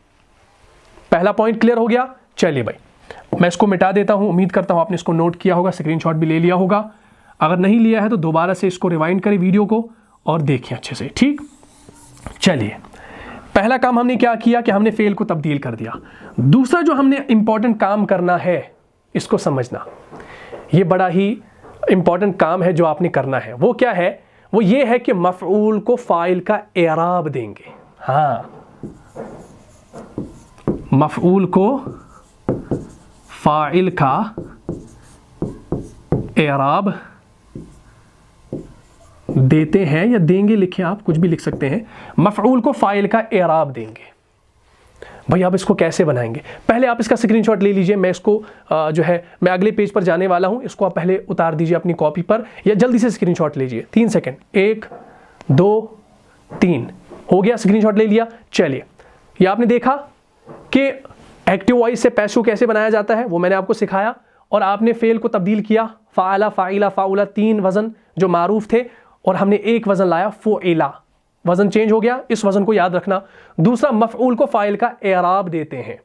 पहला पॉइंट क्लियर हो गया। चलिए भाई मैं इसको मिटा देता हूं। उम्मीद करता हूं आपने इसको नोट किया होगा, स्क्रीनशॉट भी ले लिया होगा। अगर नहीं लिया है तो दोबारा से इसको रिवाइंड करें वीडियो को और देखें अच्छे से, ठीक। चलिए पहला काम हमने क्या किया कि हमने फेल को तब्दील कर दिया। दूसरा जो हमने इंपॉर्टेंट काम करना है, इसको समझना, ये बड़ा ही इंपॉर्टेंट काम है जो आपने करना है। वो क्या है? वो ये है कि मफ़ऊल को फ़ाइल का एराब देंगे। हाँ, मफ़ऊल को फ़ाइल का एराब देते हैं या देंगे, लिखें आप, कुछ भी लिख सकते हैं। मफ़ऊल को फ़ाइल का एराब देंगे। भाई आप इसको कैसे बनाएंगे? पहले आप इसका स्क्रीनशॉट ले लीजिए। मैं इसको जो है मैं अगले पेज पर जाने वाला हूं, इसको आप पहले उतार दीजिए अपनी कॉपी पर, या जल्दी से स्क्रीनशॉट लीजिए। 3 सेकंड, 1 2 3, हो गया, स्क्रीनशॉट ले लिया। चलिए, ये आपने देखा कि एक्टिव वॉइस से पैसिव कैसे बनाया जाता है, वो मैंने आपको सिखाया। और आपने फेल को तब्दील किया, फ़ाअला, फ़ाइला, फ़ाउला, 3 वज़न जो मारूफ थे, और हमने 1 वज़न लाया फ़ुइला, वज़न चेंज हो गया। इस वज़न को याद रखना। दूसरा, मफ़ऊल को फ़ाइल का एराब देते हैं।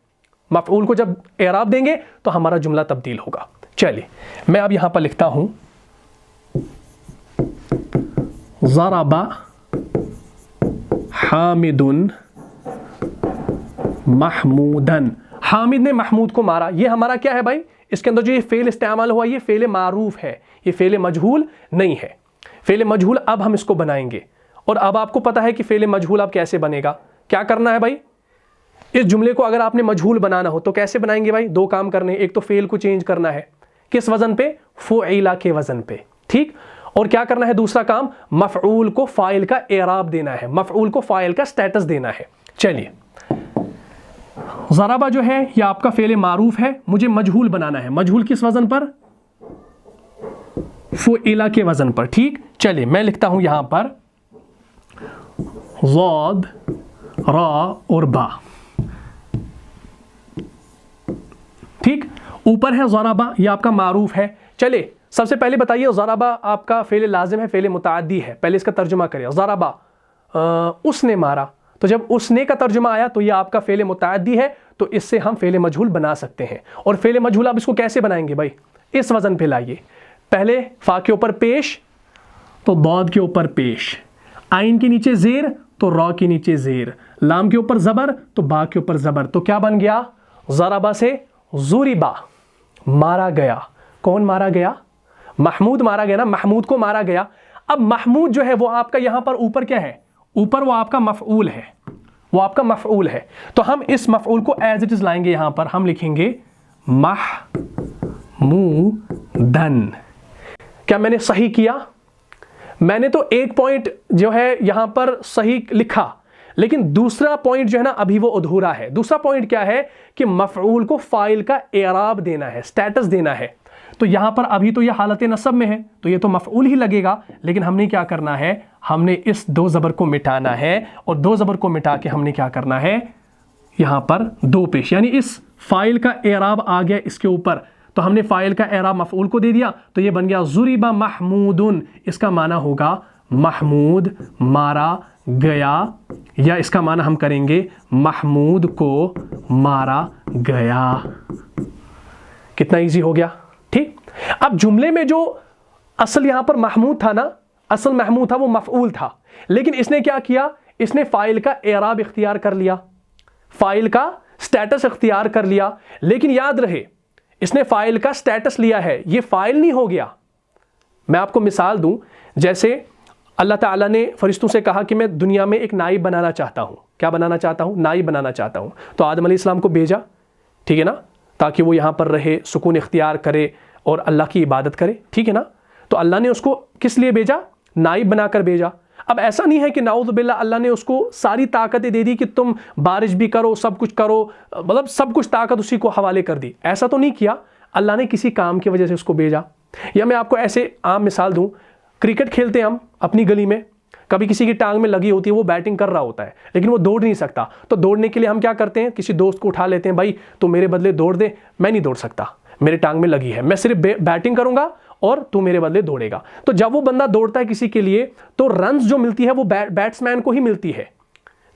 मफ़ऊल को जब एराब देंगे तो हमारा जुमला तब्दील होगा। चलिए मैं अब यहां पर लिखता हूं ज़रबा हामिदुन महमूदन। हामिद ने महमूद को मारा। ये हमारा क्या है भाई? इसके अंदर जो ये फेल इस्तेमाल हुआ, ये फेल मारूफ है, ये फेल मजहूल नहीं है। फेल मजहूल अब हम इसको बनाएंगे, और अब आपको पता है कि फेल मजहूल अब कैसे बनेगा। क्या करना है भाई? इस जुमले को अगर आपने मजहूल बनाना हो तो कैसे बनाएंगे भाई? 2 काम करने। एक तो फेल को चेंज करना है, किस वजन पे? फ़ुइला के वजन पे, ठीक। और क्या करना है? दूसरा काम, मफ़ऊल को फ़ाइल का एराब देना है, मफ़ऊल को फ़ाइल का स्टेटस देना है। चलिए, ज़रबा जो है यह आपका फेल मारूफ है, मुझे मजहूल बनाना है। मजहूल किस वजन पर? फ़ुइला के वजन पर, ठीक। चलिए मैं लिखता हूं यहां पर ज़ाद, रा और बा, ठीक। ऊपर है ज़रबा, यह आपका मारूफ है। चलिए सबसे पहले बताइए, ज़रबा आपका फेल लाजिम है, फेल मुताअद्दी है। पहले इसका तर्जुमा करिए। ज़रबा उसने मारा, तो जब उसने का तर्जुमा आया तो यह आपका फेल मुताअद्दी है, तो इससे हम फेल मजहूल बना सकते हैं। और फेल मजहूल आप इसको कैसे बनाएंगे भाई? इस वजन पे लाइए। पहले फ़ा के ऊपर पेश, तो दौद के ऊपर पेश, आइन के नीचे ज़ेर, तो रॉ के नीचे ज़ेर, लाम के ऊपर ज़बर, तो बा के ऊपर ज़बर। तो क्या बन गया? ज़रबा से ज़ुरिबा, मारा गया। कौन मारा गया? महमूद मारा गया ना, महमूद को मारा गया। अब महमूद जो है वो आपका यहां पर ऊपर क्या है? ऊपर वो आपका मफ़ऊल है, वो आपका मफ़ऊल है। तो हम इस मफ़ऊल को एज इट इज लाएंगे। यहां पर हम लिखेंगे महमूदन। क्या मैंने सही किया? मैंने तो एक पॉइंट जो है यहां पर सही लिखा, लेकिन दूसरा पॉइंट जो है ना अभी वो अधूरा है। दूसरा पॉइंट क्या है कि मफ़ऊल को फ़ाइल का एराब देना है, स्टेटस देना है। तो यहां पर अभी तो यह हालत नसब में है, तो ये तो मफ़ऊल ही लगेगा। लेकिन हमने क्या करना है? हमने इस 2 ज़बर को मिटाना है, और 2 ज़बर को मिटा के हमने क्या करना है? यहां पर दो पेश, यानी इस फाइल का एराब आ गया इसके ऊपर, तो हमने फाइल का एराब मफऊल को दे दिया, तो ये बन गया ज़ुरिबा महमूदुन। इसका माना होगा महमूद मारा गया, या इसका माना हम करेंगे महमूद को मारा गया। कितना इजी हो गया। ठीक, अब जुमले में जो असल यहां पर महमूद था ना, असल महमूद था वो मफऊल था, लेकिन इसने क्या किया, इसने फाइल का एराब इख्तियार कर लिया, फाइल का स्टेटस इख्तियार कर लिया। लेकिन याद रहे इसने फाइल का स्टेटस लिया है, ये फाइल नहीं हो गया। मैं आपको मिसाल दूं, जैसे अल्लाह ताला ने फरिश्तों से कहा कि मैं दुनिया में एक नाइब बनाना चाहता हूं। क्या बनाना चाहता हूं? नाइब बनाना चाहता हूं। तो आदम अलैहिस्सलाम को भेजा, ठीक है ना, ताकि वो यहां पर रहे, सुकून इख्तियार करे और अल्लाह की इबादत करे, ठीक है ना। तो अल्लाह ने उसको किस लिए भेजा? नाइब बनाकर भेजा। अब ऐसा नहीं है कि नाउज़ बिल्लाह अल्लाह ने उसको सारी ताकतें दे दी कि तुम बारिश भी करो, सब कुछ करो, मतलब सब कुछ ताकत उसी को हवाले कर दी। ऐसा तो नहीं किया, अल्लाह ने किसी काम की वजह से उसको भेजा। या मैं आपको ऐसे आम मिसाल दूं, क्रिकेट खेलते हैं हम अपनी गली में, कभी किसी की टांग में लगी होती है, वो बैटिंग कर रहा होता है लेकिन वो दौड़ नहीं सकता, तो दौड़ने के लिए हम क्या करते हैं, किसी दोस्त को उठा लेते हैं, भाई तू मेरे बदले दौड़ दे, मैं नहीं दौड़ सकता, मेरे टांग में लगी है, मैं सिर्फ बैटिंग करूंगा और तू मेरे बदले दौड़ेगा। तो जब वो बंदा दौड़ता है किसी के लिए, तो रन्स जो मिलती है वो बैट्समैन को ही मिलती है,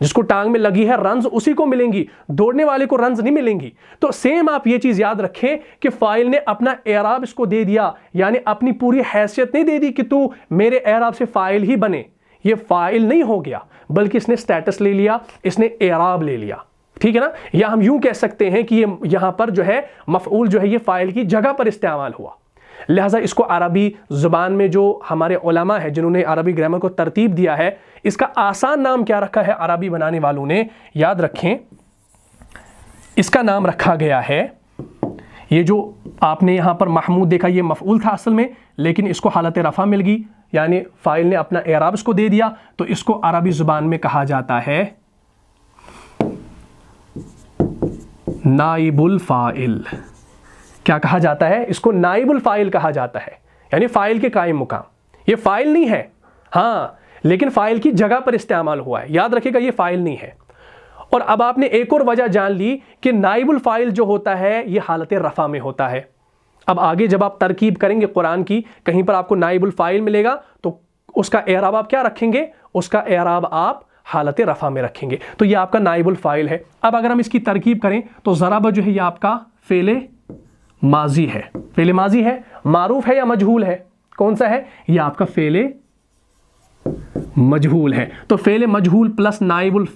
जिसको टांग में लगी है रन्स उसी को मिलेंगी, दौड़ने वाले को रन्स नहीं मिलेंगी। तो सेम आप ये चीज याद रखें कि फाइल ने अपना एराब इसको दे दिया, यानी अपनी पूरी हैसियत नहीं दे दी कि तू मेरे एराब से फाइल ही बने। ये फाइल नहीं हो गया, बल्कि इसने स्टेटस ले लिया, इसने एराब ले लिया, ठीक है ना। या हम यूं कह सकते हैं कि ये यहां पर जो है मफऊल जो है ये फाइल की जगह पर इस्तेमाल हुआ। लिहाजा इसको अरबी ज़ुबान में जो हमारे उलमा है जिन्होंने अरबी ग्रामर को तरतीब दिया है, इसका आसान नाम क्या रखा है अरबी बनाने वालों ने, याद रखें, इसका नाम रखा गया है, ये जो आपने यहां पर महमूद देखा ये मफऊल था असल में, लेकिन इसको हालत रफ़ा मिल गई, यानी फाइल ने अपना एराब इसको दे दिया, तो इसको अरबी ज़ुबान में कहा जाता है नाइबुल फ़ाइल। क्या कहा जाता है? इसको नाइबुल फ़ाइल कहा जाता है, यानी फ़ाइल के कायम मुकाम। ये फ़ाइल नहीं है, हाँ, लेकिन फ़ाइल की जगह पर इस्तेमाल हुआ है। याद रखिएगा ये फ़ाइल नहीं है। और अब आपने एक और वजह जान ली कि नाइबुल फ़ाइल जो होता है ये हालत रफ़ा में होता है। अब आगे जब आप तरकीब करेंगे कुरान की, कहीं पर आपको नाइबुल फ़ाइल मिलेगा तो उसका एराब आप क्या रखेंगे? उसका एराब आप हालत रफ़ा में रखेंगे। तो ये आपका नाइबुल फ़ाइल है। अब अगर हम इसकी तरकीब करें तो ज़राबा जो है ये आपका फ़ेले माजी है। फ़ेले माजी है, मारूफ है या मजहूल है? कौन सा है? ये आपका फ़ेले मजहूल है। तो फ़ेले मजहूल प्लस नाइबुल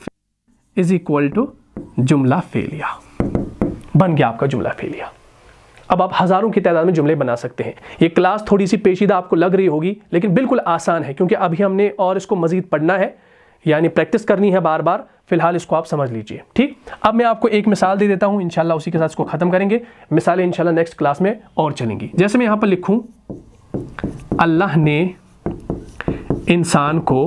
इज इक्वल टू जुमला फ़ेलिया, बन गया आपका जुमला फ़ेलिया। अब आप हज़ारों की तादाद में जुमले बना सकते हैं। ये क्लास थोड़ी सी पेचीदा आपको लग रही होगी, लेकिन बिल्कुल आसान है, क्योंकि अभी हमने और इसको मज़ीद पढ़ना है, यानी प्रैक्टिस करनी है बार बार। फिलहाल इसको आप समझ लीजिए, ठीक। अब मैं आपको एक मिसाल दे देता हूं, इंशाल्लाह उसी के साथ इसको ख़त्म करेंगे। मिसालें इंशाल्लाह नेक्स्ट क्लास में और चलेंगी। जैसे मैं यहाँ पर लिखूं, अल्लाह ने इंसान को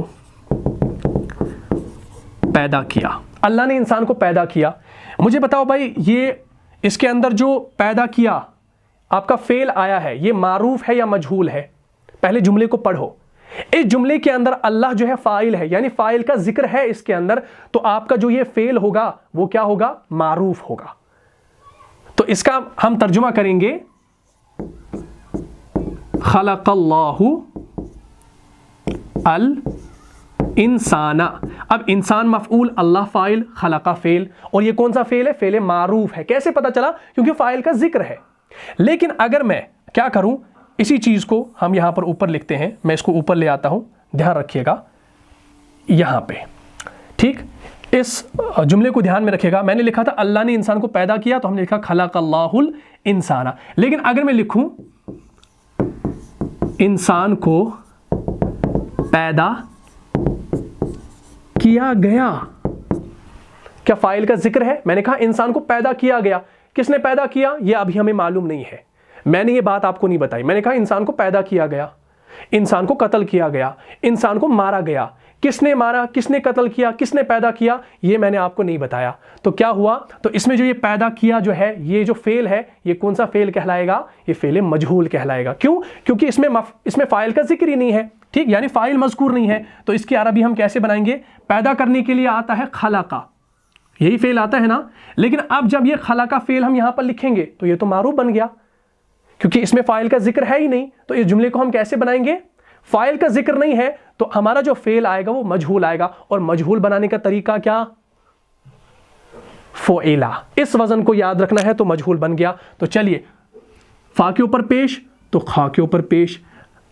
पैदा किया। अल्लाह ने इंसान को पैदा किया। मुझे बताओ भाई, ये इसके अंदर जो पैदा किया आपका फेल आया है, ये मारूफ है या मजहूल है? पहले जुमले को पढ़ो। इस जुमले के अंदर अल्लाह जो है फाइल है, यानी फाइल का जिक्र है इसके अंदर, तो आपका जो ये फेल होगा वो क्या होगा? मारूफ होगा। तो इसका हम तर्जुमा करेंगे खलक़ल्लाहु अल इंसाना। अब इंसान मफऊल, अल्लाह फाइल, खलक़ा फेल, और ये कौन सा फेल है? फेल मारूफ है। कैसे पता चला? क्योंकि फाइल का जिक्र है। लेकिन अगर मैं क्या करूं, इसी चीज को हम यहां पर ऊपर लिखते हैं, मैं इसको ऊपर ले आता हूं, ध्यान रखिएगा यहां पे, ठीक। इस जुमले को ध्यान में रखिएगा। मैंने लिखा था अल्लाह ने इंसान को पैदा किया, तो हमने लिखा खलक़ल्लाहुल इंसाना। लेकिन अगर मैं लिखूं इंसान को पैदा किया गया, क्या फाइल का जिक्र है? मैंने कहा इंसान को पैदा किया गया, किसने पैदा किया ये अभी हमें मालूम नहीं है, मैंने ये बात आपको नहीं बताई। मैंने कहा इंसान को पैदा किया गया, इंसान को कत्ल किया गया, इंसान को मारा गया। किसने मारा, किसने कत्ल किया, किसने पैदा किया, ये मैंने आपको नहीं बताया। तो क्या हुआ? तो इसमें जो ये पैदा किया जो है, ये जो फेल है, ये कौन सा फेल कहलाएगा? ये फेल मजहूल कहलाएगा। क्यों? क्योंकि इसमें फाइल का जिक्र ही नहीं है, ठीक, यानी फाइल मज़कूर नहीं है। तो इसकी अरबी हम कैसे बनाएंगे? पैदा करने के लिए आता है खलक़ा, यही फेल आता है ना। लेकिन अब जब ये खला का फेल हम यहां पर लिखेंगे तो ये तो मारूफ बन गया, क्योंकि इसमें फाइल का जिक्र है ही नहीं। तो इस जुमले को हम कैसे बनाएंगे? फाइल का जिक्र नहीं है तो हमारा जो फेल आएगा वो मजहूल आएगा, और मजहूल बनाने का तरीका क्या? फ़ुइला। इस वजन को याद रखना है तो मजहूल बन गया। तो चलिए, फा के ऊपर पेश तो खा के ऊपर पेश,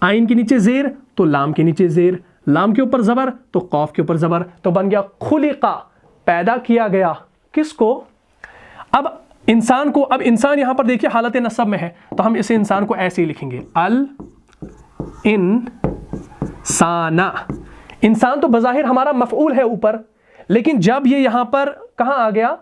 आइन के नीचे जेर तो लाम के नीचे जेर, लाम के ऊपर जबर तो कौफ के ऊपर जबर, तो बन गया खुलिका, पैदा किया गया। किसको? अब इंसान को। अब इंसान यहां पर देखिए हालत नसब में है, तो हम इसे इंसान को ऐसे ही लिखेंगे, अल इंसाना। इंसान तो बज़ाहिर हमारा मफ़ऊल है ऊपर, लेकिन जब ये यहां पर कहां आ गया?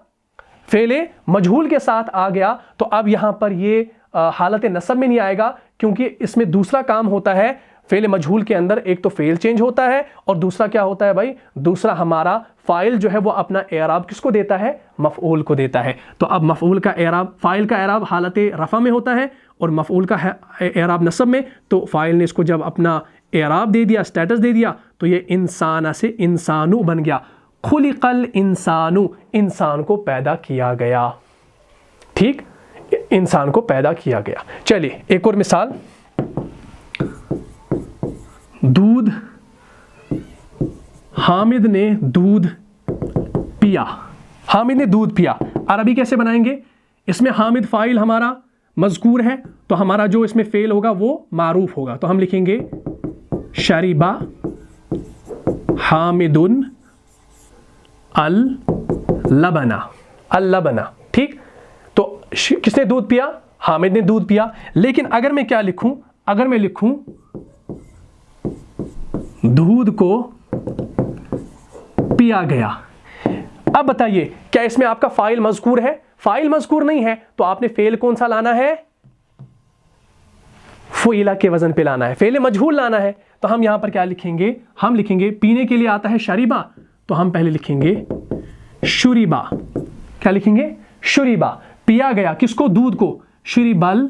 फेले मजहूल के साथ आ गया, तो अब यहां पर ये हालत नसब में नहीं आएगा, क्योंकि इसमें दूसरा काम होता है। फेल मजहूल के अंदर एक तो फेल चेंज होता है, और दूसरा क्या होता है भाई? दूसरा हमारा फाइल जो है वो अपना एराब किसको देता है? मफ़ऊल को देता है। तो अब मफ़ऊल का एराब, फाइल का एराब हालत रफ़ा में होता है और मफ़ऊल का एराब नसब में। तो फाइल ने इसको जब अपना एराब दे दिया, स्टेटस दे दिया, तो ये इंसाना से इंसानू बन गया। खुलिकल इंसानू, इंसान को पैदा किया गया। ठीक, इंसान को पैदा किया गया। चलिए एक और मिसाल, दूध, हामिद ने दूध पिया। हामिद ने दूध पिया, अरबी कैसे बनाएंगे? इसमें हामिद फाइल हमारा मज़कूर है, तो हमारा जो इसमें फेल होगा वो मारूफ होगा। तो हम लिखेंगे शरीबा हामिदुन अल लबना, अल लबना। ठीक, तो किसने दूध पिया? हामिद ने दूध पिया। लेकिन अगर मैं क्या लिखूं? अगर मैं लिखूं दूध को पिया गया, अब बताइए क्या इसमें आपका फाइल मज़कूर है? फाइल मज़कूर नहीं है, तो आपने फेल कौन सा लाना है? फ़ुइला के वजन पे लाना है, फेल मजहूल लाना है। तो हम यहां पर क्या लिखेंगे? हम लिखेंगे, पीने के लिए आता है शरीबा, तो हम पहले लिखेंगे शुरीबा। क्या लिखेंगे? शुरीबा, पिया गया। किसको? दूध को। शुरीबल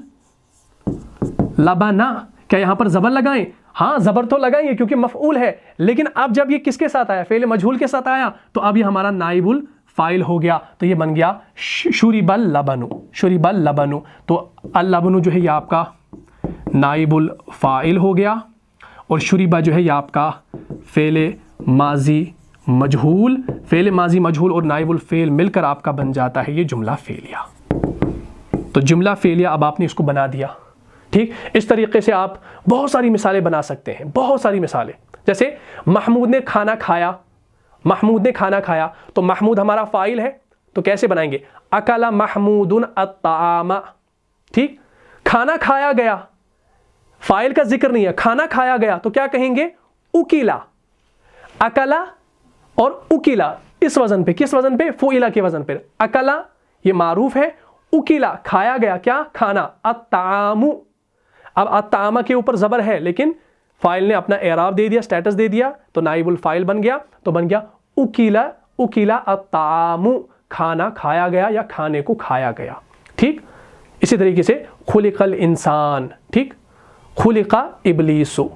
लबना। क्या यहां पर जबर लगाएं? हाँ, जबर तो लगाएंगे क्योंकि मफऊल है, लेकिन अब जब ये किसके साथ आया? फेल मजहूल के साथ आया, तो अब ये हमारा नाइबुल फाइल हो गया। तो ये बन गया शुरीबल लबनु, शुरीबल लबनु। तो अल लबनु जो है ये आपका नाइबुल फाइल हो गया, और शुरीबा जो है ये आपका फेल माजी मजहूल। फेल माजी मजहूल और नाइबुल फेल मिलकर आपका बन जाता है ये जुमला फेलिया। तो जुमला फेलिया अब आपने इसको बना दिया। ठीक, इस तरीके से आप बहुत सारी मिसालें बना सकते हैं, बहुत सारी मिसालें। जैसे महमूद ने खाना खाया, महमूद ने खाना खाया, तो महमूद हमारा फाइल है, तो कैसे बनाएंगे? अकला महमूदुन अत्तामा। ठीक, खाना खाया गया, फाइल का जिक्र नहीं है, खाना खाया गया, तो क्या कहेंगे? उकीला। अकला और उकीला इस वजन पे, किस वजन पे? फ़ुइला के वजन पे। अकला ये मारूफ है, उकीला खाया गया, क्या? खाना। अत्तामु, अब अत्तामा के ऊपर जबर है, लेकिन फाइल ने अपना एराब दे दिया, स्टेटस दे दिया, तो नाइबुल फाइल बन गया। तो बन गया उकीला, उकीला अत्तामु, खाना खाया गया या खाने को खाया गया। ठीक, इसी तरीके से खुलिकल इंसान। ठीक, खुलिका इबलीसु,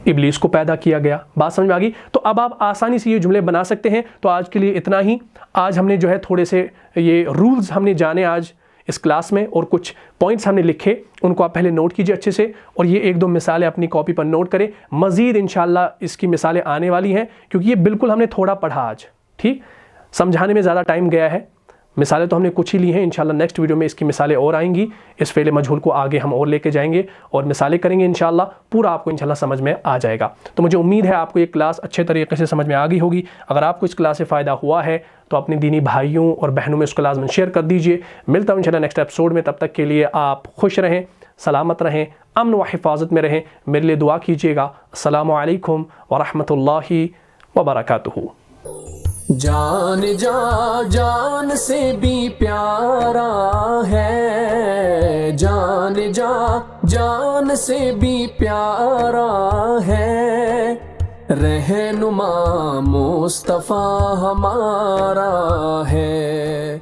इबलीस को पैदा किया गया। बात समझ में आ गई? तो अब आप आसानी से ये जुमले बना सकते हैं। तो आज के लिए इतना ही। आज हमने जो है थोड़े से ये रूल्स हमने जाने आज इस क्लास में, और कुछ पॉइंट्स हमने लिखे, उनको आप पहले नोट कीजिए अच्छे से, और ये एक दो मिसालें अपनी कॉपी पर नोट करें। मज़ीद इंशाल्लाह इसकी मिसालें आने वाली हैं, क्योंकि ये बिल्कुल हमने थोड़ा पढ़ा आज। ठीक, समझाने में ज़्यादा टाइम गया है। मिसालें तो हमने कुछ ही ली हैं, इंशाल्लाह नेक्स्ट वीडियो में इसकी मिसालें और आएंगी। इस फेल मजहूल को आगे हम और लेके जाएंगे और मिसालें करेंगे, इंशाल्लाह पूरा आपको इंशाल्लाह समझ में आ जाएगा। तो मुझे उम्मीद है आपको ये क्लास अच्छे तरीके से समझ में आ गई होगी। अगर आपको इस क्लास से फ़ायदा हुआ है तो अपने दीनी भाइयों और बहनों में इसको लाज़िमन शेयर कर दीजिए। मिलता हूँ इंशाल्लाह नेक्स्ट एपिसोड में। तब तक के लिए आप खुश रहें, सलामत रहें, अमन व हिफाजत में रहें। मेरे लिए दुआ कीजिएगा। अस्सलामु अलैकुम व रहमतुल्लाहि व बरकातुहू। जान जा जान से भी प्यारा है, जान जा जान से भी प्यारा है, रहनुमा मुस्तफ़ा हमारा है।